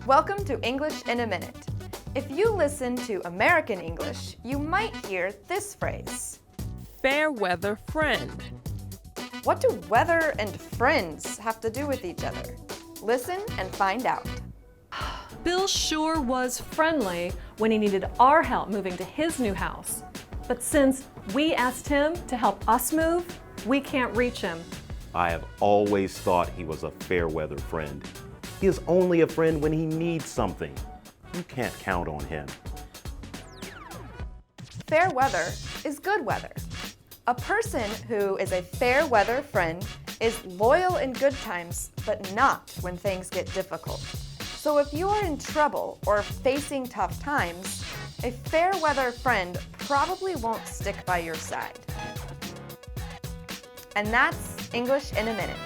Welcome to English in a Minute. If you listen to American English, you might hear this phrase. Fair weather friend. What do weather and friends have to do with each other? Listen and find out. Bill sure was friendly when he needed our help moving to his new house. But since we asked him to help us move, we can't reach him. I have always thought he was a fair weather friend. He is only a friend when he needs something. You can't count on him. Fair weather is good weather. A person who is a fair weather friend is loyal in good times, but not when things get difficult. So if you are in trouble or facing tough times, a fair weather friend probably won't stick by your side. And that's English in a Minute.